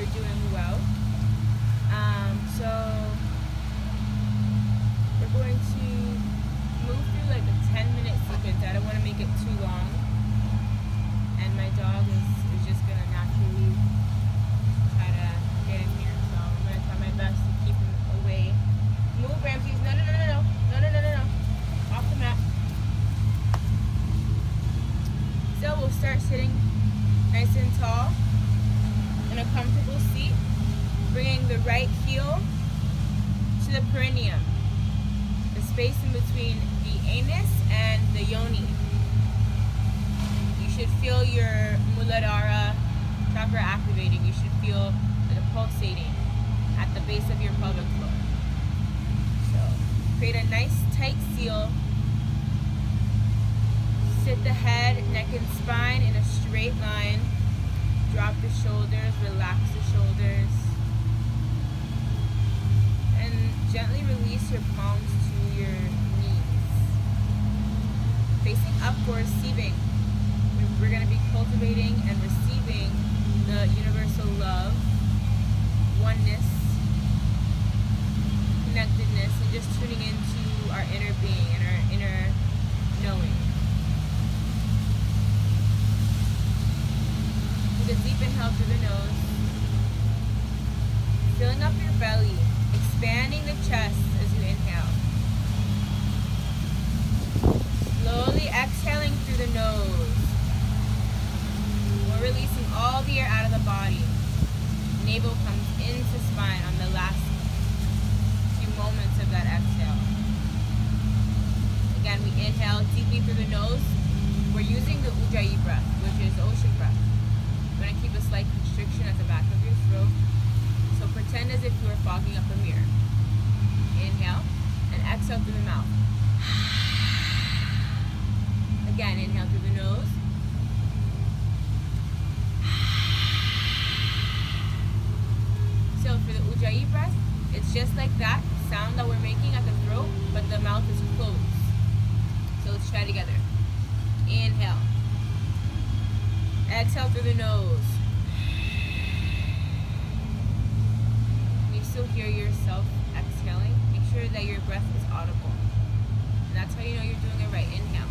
we're doing well. So we're going to move through like a 10-minute sequence. I don't want to make it too long. And my dog is just going to naturally try to get in here. So I'm going to try my best to keep him away. Move, Ramses. No. Off the mat. So we'll start sitting nice and tall in a comfortable seat, bringing the right heel to the perineum, the space in between the anus and the yoni. You should feel your Muladhara chakra activating. You should feel it pulsating at the base of your pelvic floor. So create a nice tight seal. Sit the head, neck, and spine in a straight line. Drop the shoulders, relax the shoulders. And gently release your palms to your knees. Facing up for receiving. We're going to be cultivating and receiving the universal love, oneness, connectedness, and just tuning into our inner being and our inner knowing. Take a deep inhale through the nose, filling up your belly, expanding the chest as you inhale. Slowly exhaling through the nose. We're releasing all the air out of the body. Navel comes into spine on the last few moments of that exhale. Again, we inhale deeply through the nose. We're using the ॐBri breath, which is ocean breath. We're going to keep a slight constriction at the back of your throat. So pretend as if you were fogging up a mirror. Inhale and exhale through the mouth. Again, inhale through the nose. So for the ॐBri breath, it's just like that sound that we're making at the throat, but the mouth is closed. So let's try together. Inhale. Exhale through the nose. Can you still hear yourself exhaling? Make sure that your breath is audible. And that's how you know you're doing it right. Inhale.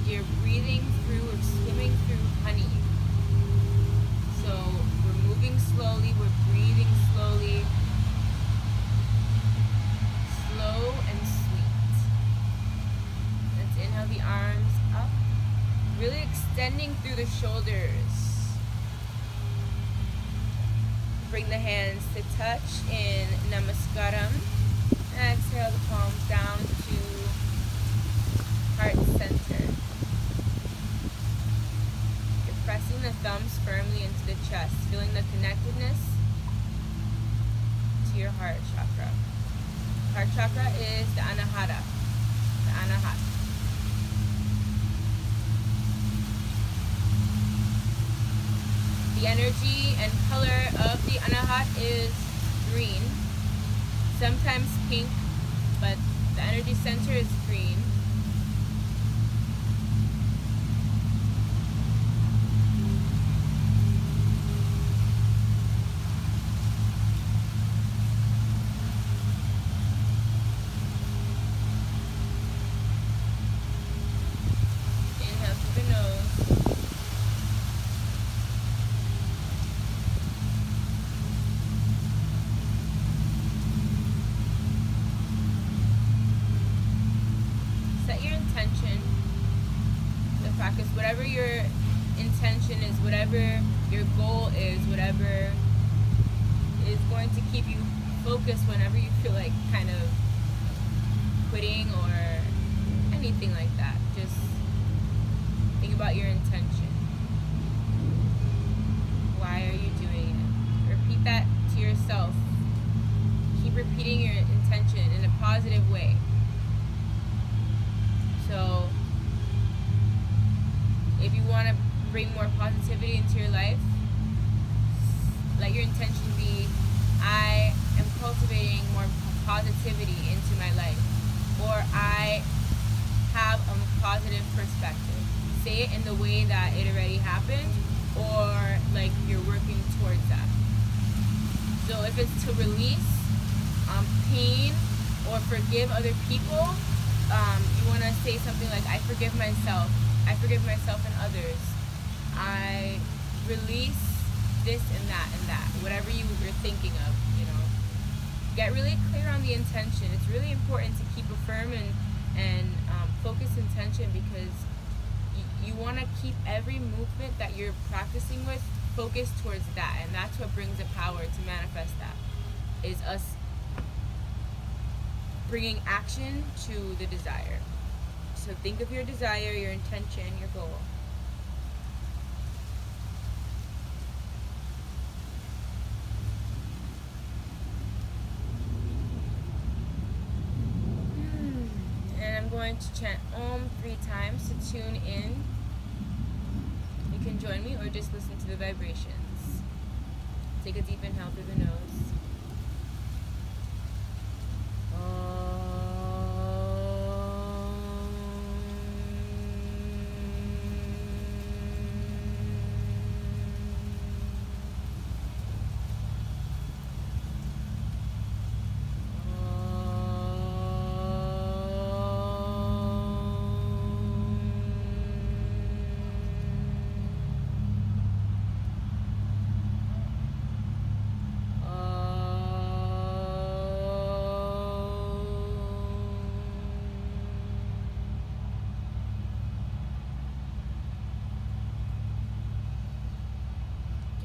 You're breathing through or swimming through honey. So we're moving slowly, we're breathing slowly. Slow and sweet. Let's inhale the arms up. Really extending through the shoulders. Bring the hands to touch in Namaskaram. Exhale the palms down to heart center. You're pressing the thumbs firmly into the chest, feeling the connectedness to your heart chakra. Heart chakra is the anahata, the anahat. The energy and color of the anahat is green, sometimes pink, but the energy center is green. Practice whatever your intention is, whatever your goal is, whatever is going to keep you focused whenever you feel like kind of quitting or anything like that. Just think about your intention. Why are you doing it? Repeat that to yourself. Keep repeating your intention in a positive way. So, if you want to bring more positivity into your life, let your intention be, I am cultivating more positivity into my life. Or I have a positive perspective. Say it in the way that it already happened, or like you're working towards that. So if it's to release pain or forgive other people, you want to say something like, I forgive myself. I forgive myself and others. I release this and that and that. Whatever you were thinking of, you know. Get really clear on the intention. It's really important to keep a firm and focused intention, because you want to keep every movement that you're practicing with focused towards that, and that's what brings the power to manifest that, is us bringing action to the desire. So think of your desire, your intention, your goal. And I'm going to chant Om 3 times to tune in. You can join me or just listen to the vibrations. Take a deep inhale through the nose.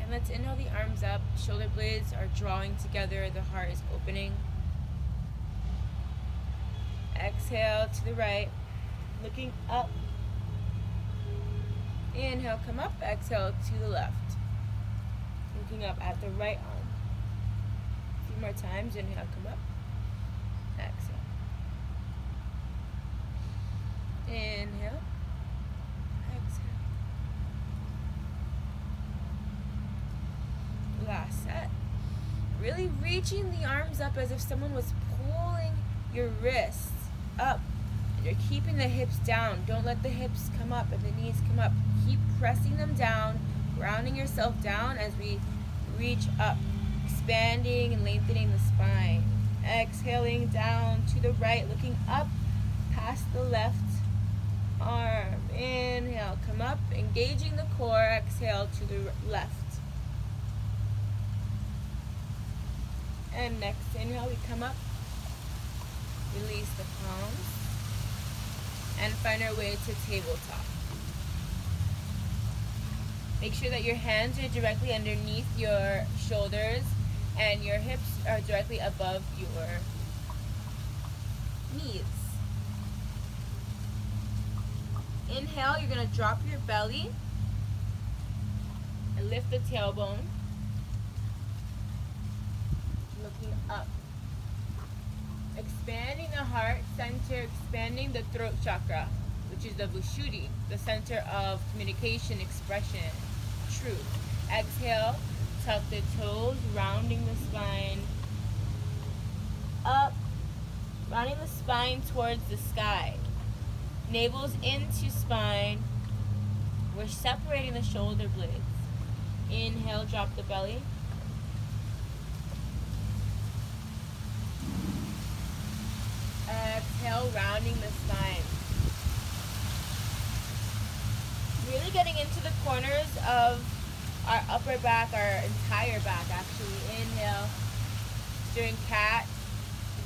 Let's inhale the arms up, shoulder blades are drawing together, the heart is opening. Exhale to the right, looking up. Inhale, come up, exhale to the left. Looking up at the right arm. A few more times, inhale, come up, exhale. Inhale. Last set. Really reaching the arms up as if someone was pulling your wrists up. And you're keeping the hips down. Don't let the hips come up and the knees come up. Keep pressing them down, grounding yourself down as we reach up, expanding and lengthening the spine. Exhaling down to the right, looking up past the left arm. Inhale, come up, engaging the core. Exhale to the left. And next inhale, we come up, release the palms, and find our way to tabletop. Make sure that your hands are directly underneath your shoulders and your hips are directly above your knees. Inhale, you're going to drop your belly and lift the tailbone. Looking up. Expanding the heart center, expanding the throat chakra, which is the Vishuddhi, the center of communication, expression, truth. Exhale, tuck the toes, rounding the spine up, rounding the spine towards the sky. Navel's into spine. We're separating the shoulder blades. Inhale, drop the belly. Exhale, rounding the spine. Really getting into the corners of our upper back, our entire back actually. Inhale, during cat,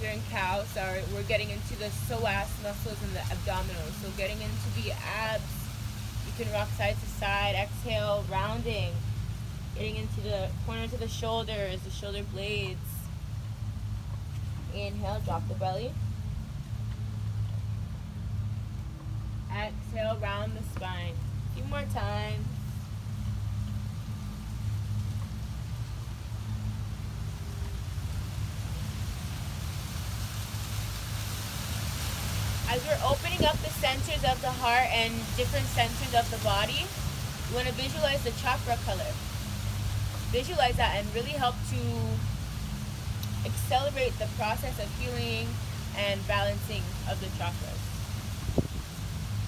during cow, sorry, we're getting into the psoas muscles and the abdominals. So getting into the abs. You can rock side to side. Exhale, rounding. Getting into the corners of the shoulders, the shoulder blades. Inhale, drop the belly. Exhale, round the spine. A few more times. As we're opening up the centers of the heart and different centers of the body, you want to visualize the chakra color. Visualize that and really help to accelerate the process of healing and balancing of the chakras.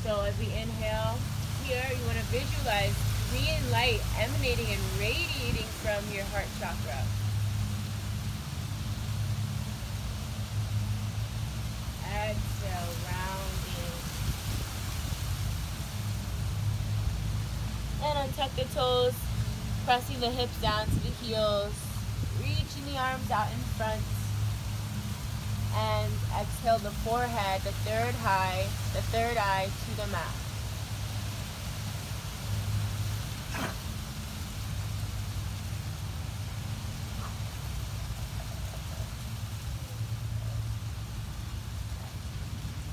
So as we inhale here, you want to visualize green light emanating and radiating from your heart chakra. Exhale, rounding. And untuck the toes, pressing the hips down to the heels, reaching the arms out in front. And exhale the forehead, the third eye to the mat.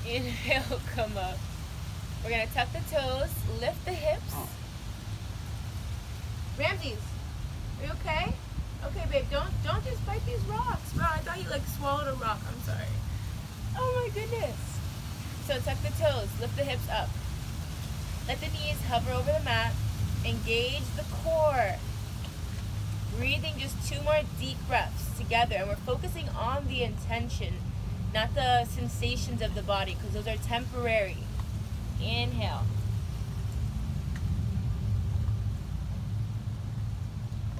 Inhale, come up. We're gonna tuck the toes, lift the hips. Ramses, are you okay? Okay, babe, don't just bite these rocks. Bro, I thought you like swallowed a rock. I'm sorry. Oh my goodness. So tuck the toes, lift the hips up. Let the knees hover over the mat. Engage the core. Breathing just 2 more deep breaths together, and we're focusing on the intention, not the sensations of the body, because those are temporary. Inhale.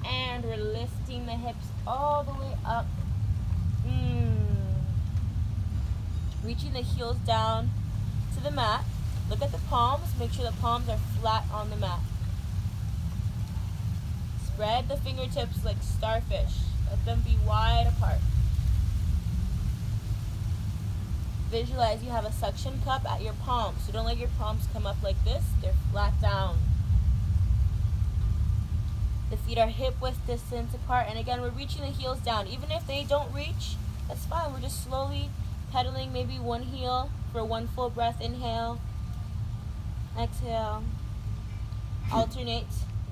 And we're lifting the hips all the way up. Reaching the heels down to the mat. Look at the palms. Make sure the palms are flat on the mat. Spread the fingertips like starfish. Let them be wide apart. Visualize you have a suction cup at your palms. So don't let your palms come up like this. They're flat down. The feet are hip width distance apart. And again, we're reaching the heels down. Even if they don't reach, that's fine. We're just slowly pedaling maybe one heel for 1 full breath. Inhale. Exhale. Alternate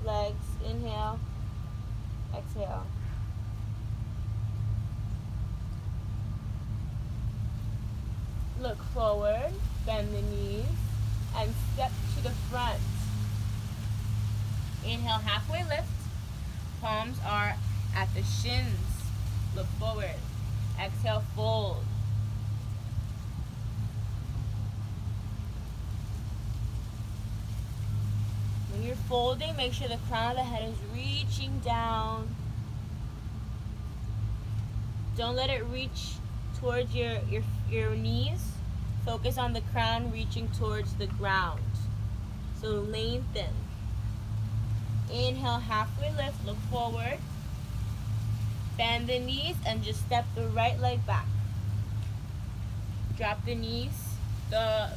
legs. Inhale. Exhale. Look forward. Bend the knees. And step to the front. Inhale, halfway lift. Palms are at the shins. Look forward. Exhale, fold. When you're folding, make sure the crown of the head is reaching down. Don't let it reach towards your knees. Focus on the crown reaching towards the ground. So lengthen. Inhale, halfway lift, look forward. Bend the knees and just step the right leg back. Drop the knees, the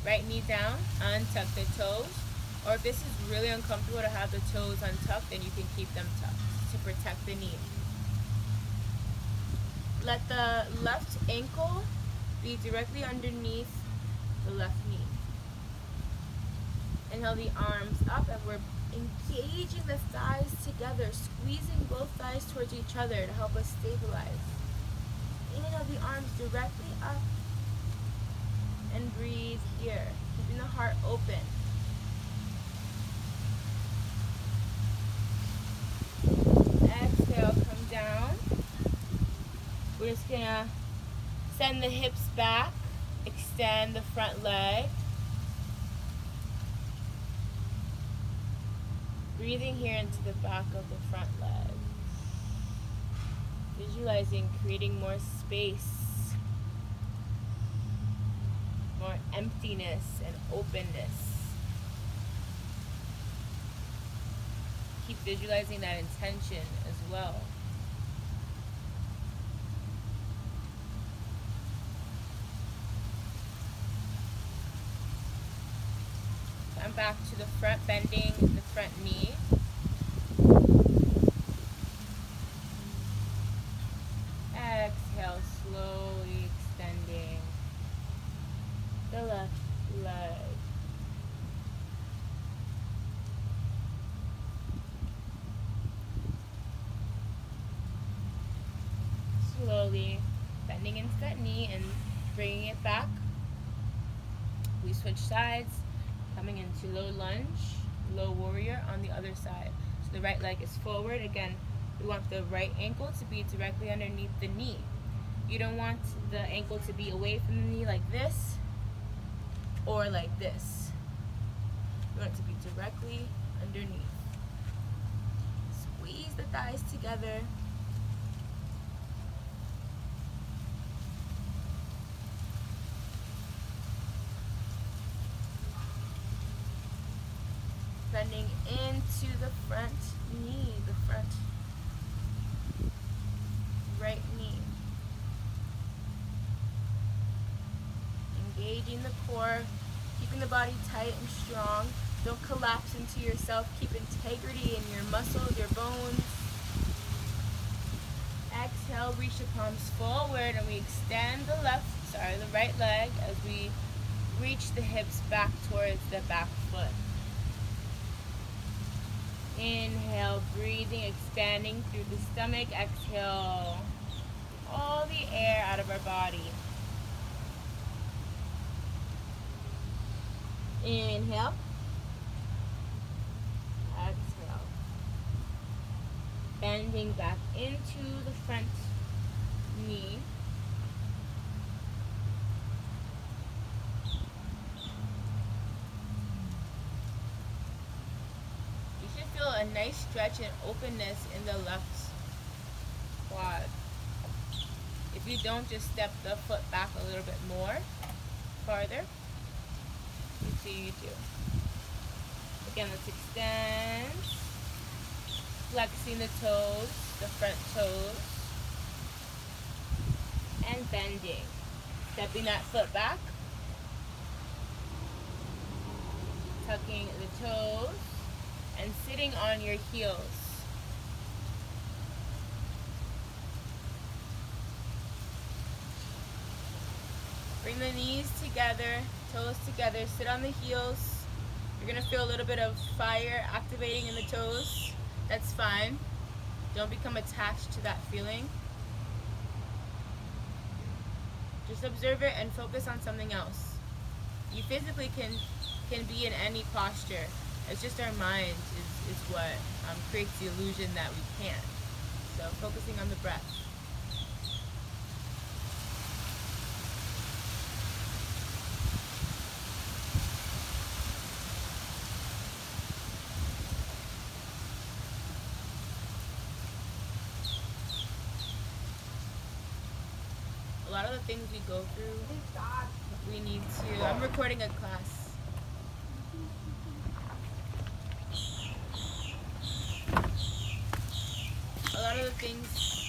right knee down, untuck the toes. Or if this is really uncomfortable to have the toes untucked, then you can keep them tucked to protect the knee. Let the left ankle be directly underneath the left knee. Inhale the arms up, and we're engaging the thighs together, squeezing both thighs towards each other to help us stabilize. Inhale the arms directly up, and breathe here, keeping the heart open. Exhale, come down. We're just gonna send the hips back, extend the front leg. Breathing here into the back of the front leg. Visualizing creating more space, more emptiness and openness. Keep visualizing that intention as well. Come back to the front, bending the front knee. Exhale, slowly extending the left leg. slowly bending into that knee and bringing it back. We switch sides, coming into low lunge, low warrior on the other side. So the right leg is forward. Again, we want the right ankle to be directly underneath the knee. You don't want the ankle to be away from the knee like this or like this. You want it to be directly underneath. Squeeze the thighs together. Bending into the front knee, the front right knee. Engaging the core, keeping the body tight and strong. Don't collapse into yourself. Keep integrity in your muscles, your bones. Exhale, reach the palms forward, and we extend the right leg as we reach the hips back towards the back foot. Inhale, breathing, expanding through the stomach. Exhale, all the air out of our body. Inhale. Exhale. Bending back into the front knee. Feel a nice stretch and openness in the left quad. If you don't, just step the foot back a little bit more, farther. You see you do. Again, let's extend, flexing the toes, the front toes, and bending. Stepping that foot back, tucking the toes, and sitting on your heels. Bring the knees together, toes together, sit on the heels. You're gonna feel a little bit of fire activating in the toes. That's fine. Don't become attached to that feeling. Just observe it and focus on something else. You physically can be in any posture. It's just our mind is what creates the illusion that we can't. So focusing on the breath. A lot of the things we go through, we need to... I'm recording a class.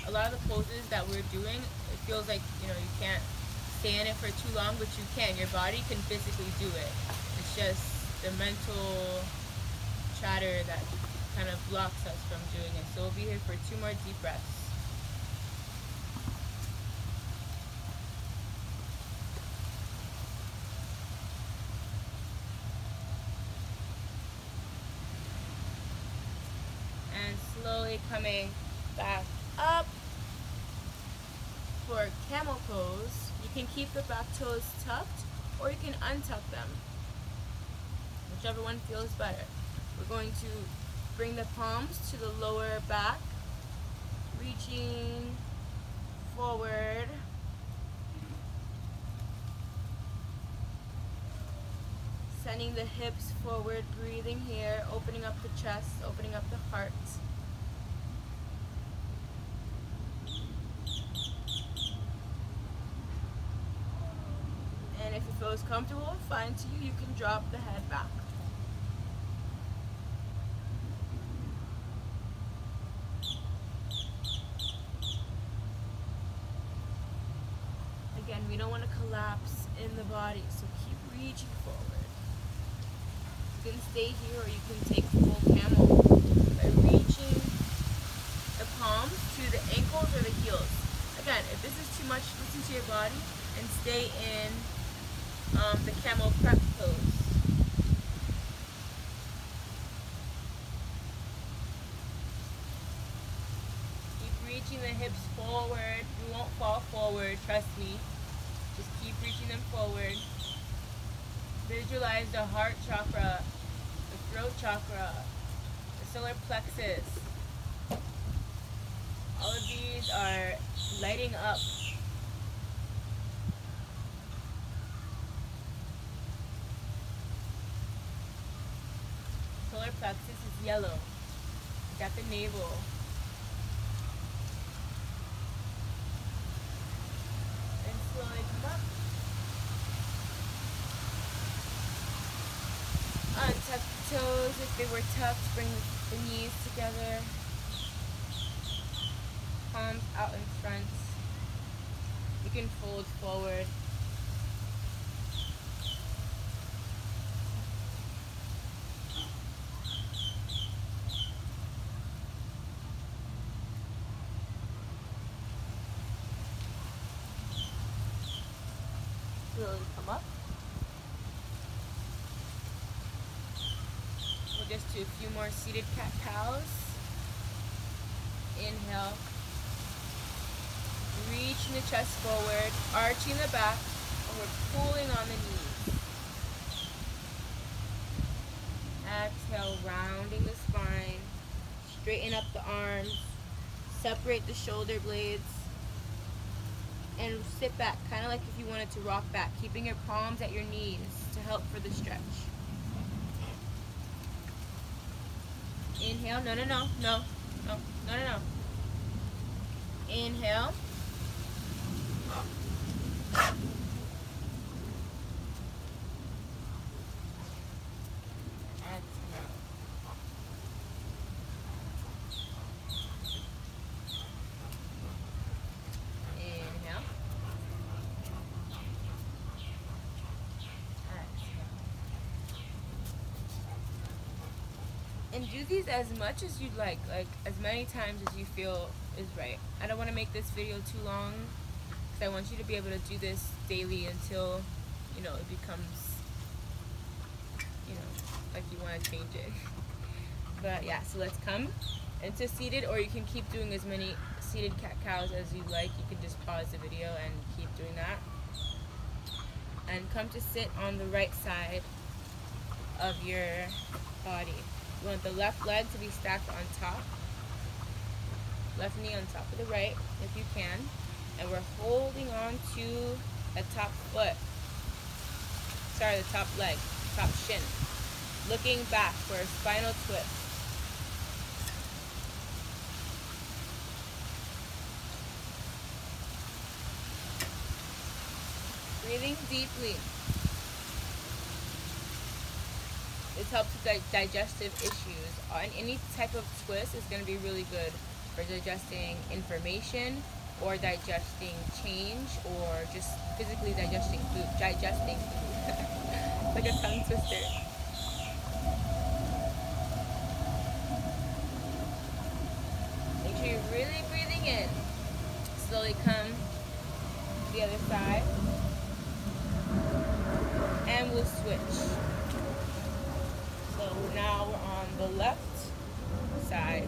A lot of the poses that we're doing, it feels like, you can't stay in it for too long, but you can. Your body can physically do it. It's just the mental chatter that kind of blocks us from doing it. So we'll be here for 2 more deep breaths. And slowly coming back up for camel pose. You can keep the back toes tucked or you can untuck them, whichever one feels better. We're going to bring the palms to the lower back, reaching forward, sending the hips forward, breathing here, opening up the chest, opening up the heart. And if it feels comfortable and fine to you, you can drop the head back. Again, we don't want to collapse in the body, so keep reaching forward. You can stay here or you can take full camel by reaching the palms to the ankles or the heels. Again, if this is too much, listen to your body and stay in the camel prep pose. Keep reaching the hips forward. You won't fall forward, trust me. Just keep reaching them forward. Visualize the heart chakra, the throat chakra, the solar plexus. All of these are lighting up. Solar plexus is yellow. It's at the navel. And slowly come up. Untuck the toes if they were tucked. Bring the knees together. Palms out in front. You can fold forward. Slowly come up. We'll just do a few more seated cat-cows. Inhale. Reaching the chest forward, arching the back, and we're pulling on the knees. Exhale, rounding the spine. Straighten up the arms. Separate the shoulder blades. And sit back, kind of like if you wanted to rock back, keeping your palms at your knees to help for the stretch. Inhale, no. Inhale. And do these as much as you'd like as many times as you feel is right. I don't want to make this video too long because I want you to be able to do this daily until, you know, it becomes, you know, like you want to change it. But yeah, so let's come into seated, or you can keep doing as many seated cat-cows as you like. You can just pause the video and keep doing that. And come to sit on the right side of your body. You want the left leg to be stacked on top. Left knee on top of the right, if you can. And we're holding on to the top foot. Sorry, the top leg, top shin. Looking back for a spinal twist. Breathing deeply. This helps with digestive issues. And any type of twist is going to be really good for digesting information or digesting change or just physically digesting food. Like a tongue twister. Make sure you're really breathing in. Slowly come to the other side. And we'll switch. So now we're on the left side.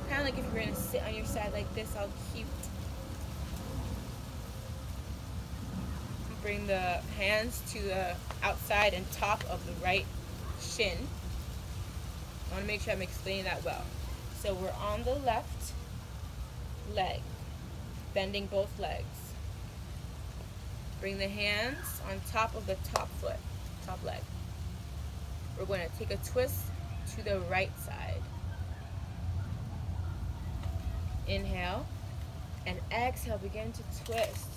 Kind of like if you're going to sit on your side like this, I'll bring the hands to the outside and top of the right shin. I want to make sure I'm explaining that well. So we're on the left leg, bending both legs. Bring the hands on top of the top foot, top leg. We're going to take a twist to the right side. Inhale and exhale, begin to twist.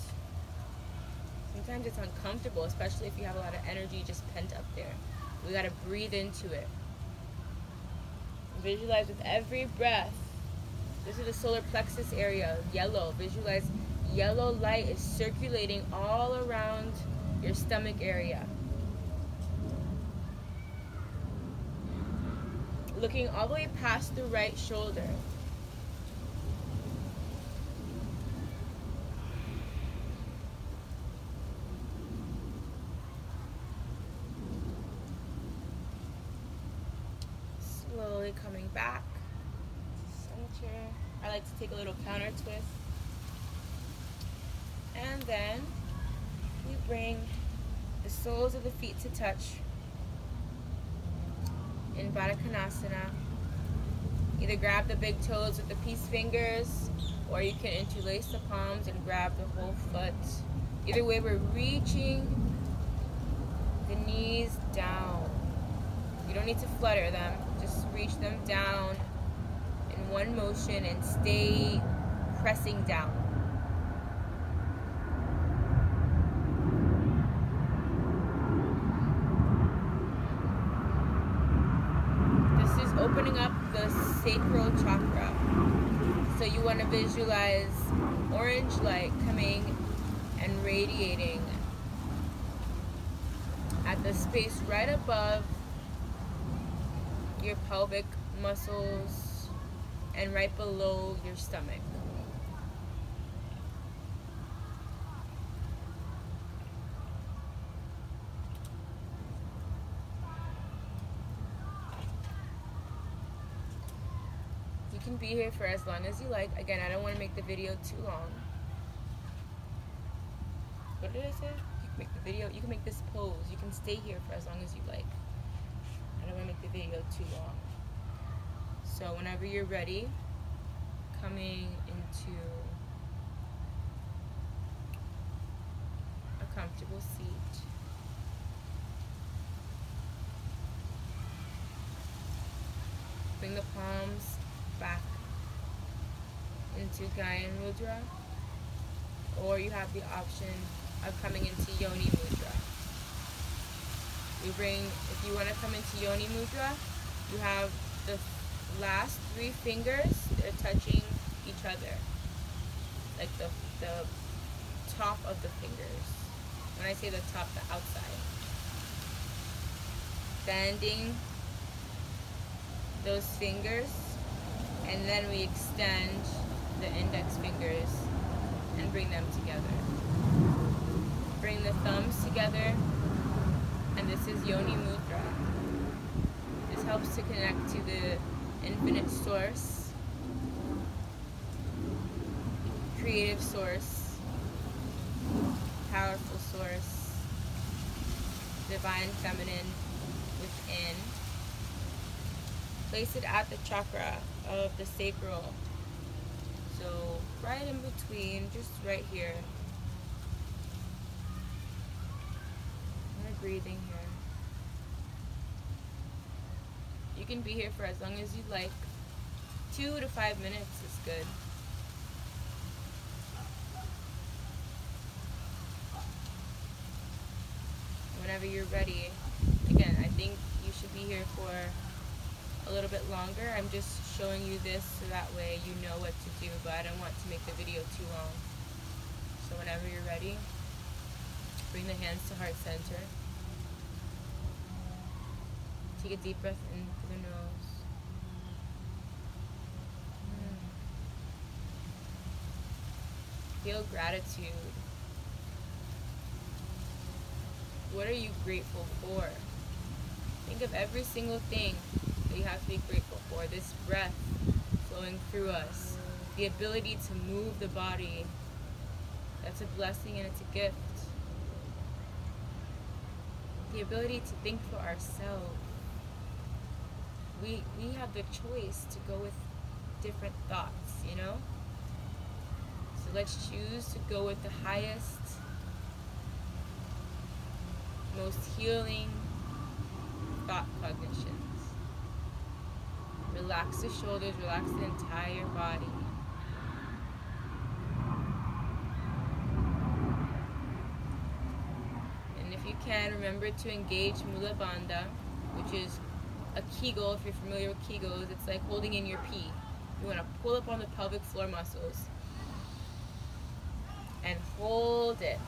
Sometimes it's uncomfortable, especially if you have a lot of energy just pent up there. We got to breathe into it. Visualize with every breath. This is the solar plexus area, yellow. Visualize yellow light is circulating all around your stomach area. Looking all the way past the right shoulder. Slowly coming back. Center. I like to take a little counter twist. And then we bring the soles of the feet to touch in Baddha Konasana. Either grab the big toes with the peace fingers, or you can interlace the palms and grab the whole foot. Either way, we're reaching the knees down. You don't need to flutter them, just reach them down in one motion and stay pressing down. Opening up the sacral chakra. So you want to visualize orange light coming and radiating at the space right above your pelvic muscles and right below your stomach. You can be here for as long as you like. Again, I don't want to make the video too long. What did I say? You can make the video, you can make this pose. You can stay here for as long as you like. I don't want to make the video too long. So whenever you're ready, coming into a comfortable seat. Bring the palms back into Gyan Mudra, or you have the option of coming into Yoni Mudra. If you want to come into Yoni Mudra, you have the last 3 fingers, they're touching each other, like the top of the fingers. When I say the top, the outside. Bending those fingers, and then we extend the index fingers and bring them together. Bring the thumbs together, and this is Yoni Mudra. This helps to connect to the infinite source, creative source, powerful source, divine feminine within. Place it at the chakra of the sacral. So right in between, just right here. And we're breathing here. You can be here for as long as you like. 2 to 5 minutes is good. Whenever you're ready. Again, I think you should be here for a little bit longer. I'm just showing you this so that way you know what to do, but I don't want to make the video too long. So whenever you're ready, bring the hands to heart center. Take a deep breath in through the nose. Feel gratitude. What are you grateful for? Think of every single thing that you have to be grateful for. This breath flowing through us, the ability to move the body, that's a blessing and it's a gift. The ability to think for ourselves. We have the choice to go with different thoughts, you know? So let's choose to go with the highest, most healing thought cognitions. Relax the shoulders, relax the entire body. And if you can, remember to engage Mula Bandha, which is a Kegel. If you're familiar with Kegels, it's like holding in your pee. You want to pull up on the pelvic floor muscles and hold it.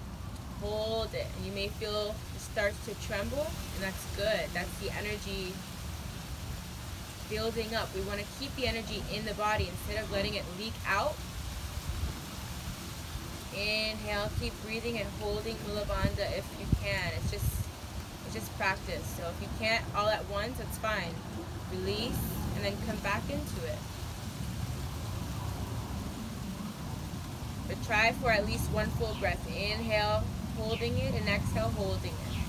Hold it. And you may feel it starts to tremble, and that's good. That's the energy building up. We want to keep the energy in the body instead of letting it leak out. Inhale, keep breathing and holding Mula Bandha if you can. It's just practice. So if you can't all at once, that's fine. Release and then come back into it. But try for at least one full breath. Inhale, holding it, and exhale, holding it.